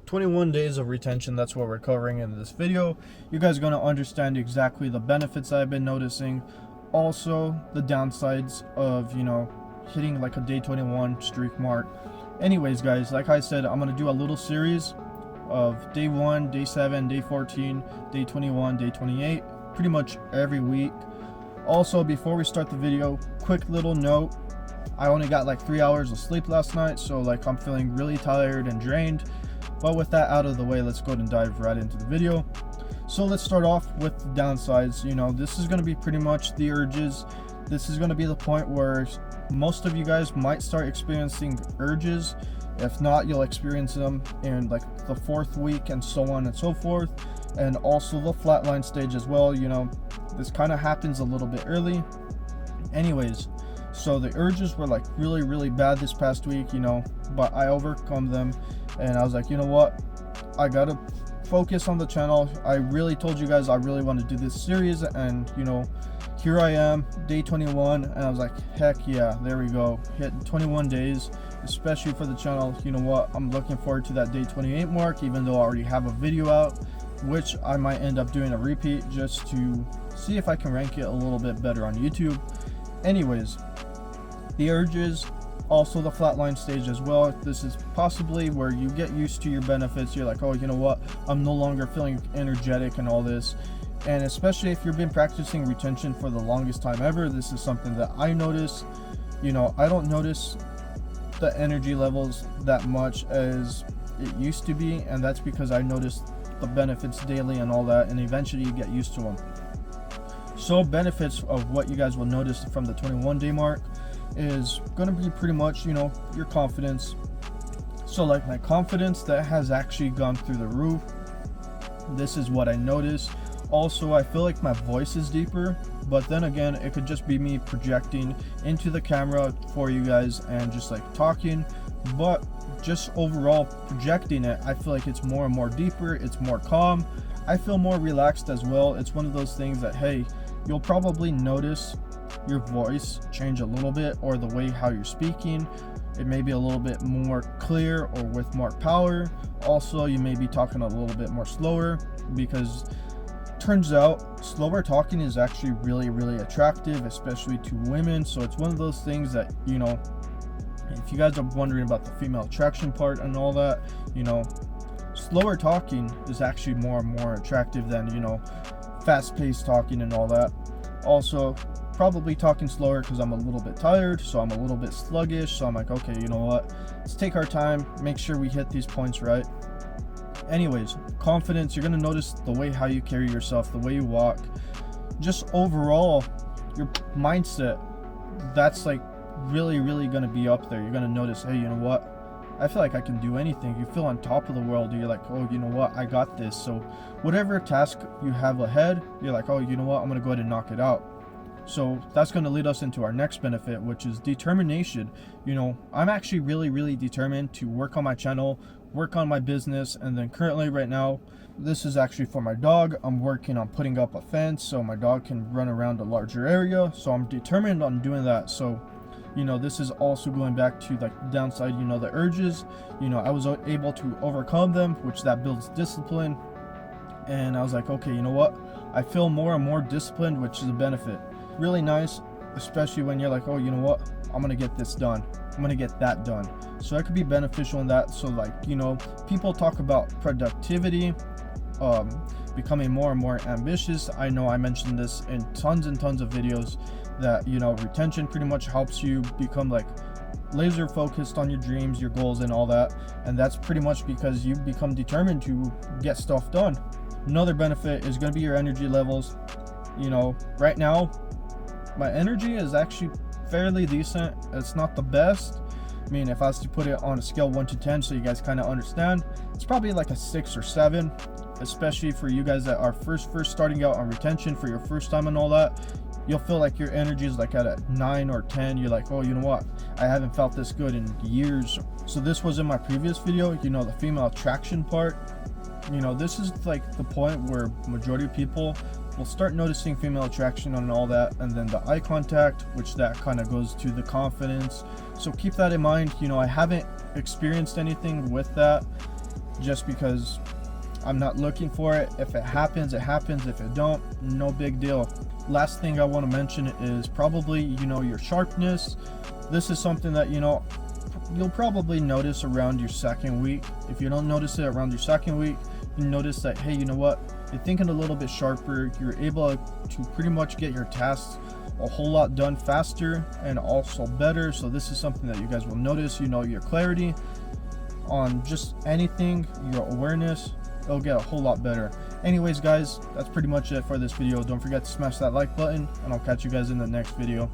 21 days of retention, that's what we're covering in this video. You guys are going to understand exactly the benefits I've been noticing, also the downsides of, hitting like a day 21 streak mark. Anyways guys, like I said, I'm going to do a little series of day 1, day 7, day 14, day 21, day 28, pretty much every week. Also, before we start the video, quick little note, I only got like 3 hours of sleep last night, so like I'm feeling really tired and drained. But with that out of the way, let's go ahead and dive right into the video. So let's start off with the downsides. This is going to be pretty much the urges. This is going to be the point where most of you guys might start experiencing urges. If not, you'll experience them in like the 4th week and so on and so forth. And also the flatline stage as well. This kind of happens a little bit early. Anyways, so the urges were like really bad this past week, but I overcome them. And I was like, you know what? I gotta focus on the channel. I really told you guys I really want to do this series, and here I am, day 21, and I was like, heck yeah, there we go, hit 21 days, especially for the channel. You know what, I'm looking forward to that day 28 mark, even though I already have a video out, which I might end up doing a repeat just to see if I can rank it a little bit better on YouTube. Anyways, the urges, also the flatline stage as well. This is possibly where you get used to your benefits. You're like, oh, you know what, I'm no longer feeling energetic and all this. And especially if you've been practicing retention for the longest time ever, this is something that I notice. I don't notice the energy levels that much as it used to be, and that's because I noticed the benefits daily and all that, and eventually you get used to them. So benefits of what you guys will notice from the 21 day mark is going to be pretty much, your confidence. So like my confidence, that has actually gone through the roof. This is what I noticed. Also, I feel like my voice is deeper, but then again, it could just be me projecting into the camera for you guys and just like talking. But just overall projecting it, I feel like it's more and more deeper, it's more calm. I feel more relaxed as well. It's one of those things that, hey, you'll probably notice your voice change a little bit, or the way how you're speaking. It may be a little bit more clear or with more power. Also, you may be talking a little bit more slower, because turns out slower talking is actually really attractive, especially to women. So it's one of those things that, if you guys are wondering about the female attraction part and all that, slower talking is actually more and more attractive than, fast-paced talking and all that. Also, probably talking slower because I'm a little bit tired, so I'm a little bit sluggish. So I'm like, okay, you know what, let's take our time, make sure we hit these points right. Anyways, confidence, you're going to notice the way how you carry yourself, the way you walk, just overall your mindset. That's like really going to be up there. You're going to notice, hey, you know what, I feel like I can do anything. You feel on top of the world. You're like, oh, you know what, I got this. So whatever task you have ahead, you're like, oh, you know what, I'm going to go ahead and knock it out. So that's going to lead us into our next benefit, which is determination. I'm actually really determined to work on my channel, work on my business. And then currently right now, this is actually for my dog. I'm working on putting up a fence so my dog can run around a larger area. So I'm determined on doing that. So this is also going back to like the downside, the urges. I was able to overcome them, which that builds discipline. And I was like, okay, you know what, I feel more and more disciplined, which is a benefit. Really nice, especially when you're like, oh, you know what, I'm gonna get this done, I'm gonna get that done. So that could be beneficial in that. So like, people talk about productivity, becoming more and more ambitious. I know I mentioned this in tons and tons of videos, that retention pretty much helps you become like laser focused on your dreams, your goals and all that. And that's pretty much because you become determined to get stuff done. Another benefit is going to be your energy levels. Right now my energy is actually fairly decent. It's not the best. I mean, if I was to put it on a scale 1 to 10 so you guys kind of understand, it's probably like a 6 or 7, especially for you guys that are first starting out on retention for your first time and all that. You'll feel like your energy is like at a 9 or 10. You're like, oh, you know what, I haven't felt this good in years. So this was in my previous video, the female attraction part. This is like the point where majority of people will start noticing female attraction and all that, and then the eye contact, which that kind of goes to the confidence. So keep that in mind. I haven't experienced anything with that, just because I'm not looking for it. If it happens, it happens. If it don't, no big deal. Last thing I want to mention is probably, your sharpness. This is something that, you'll probably notice around your second week. If you don't notice it around your second week, you notice that, hey, you know what? You're thinking a little bit sharper. You're able to pretty much get your tasks a whole lot done faster and also better. So this is something that you guys will notice. Your clarity on just anything, your awareness, it'll get a whole lot better. Anyways, guys, that's pretty much it for this video. Don't forget to smash that like button, and I'll catch you guys in the next video.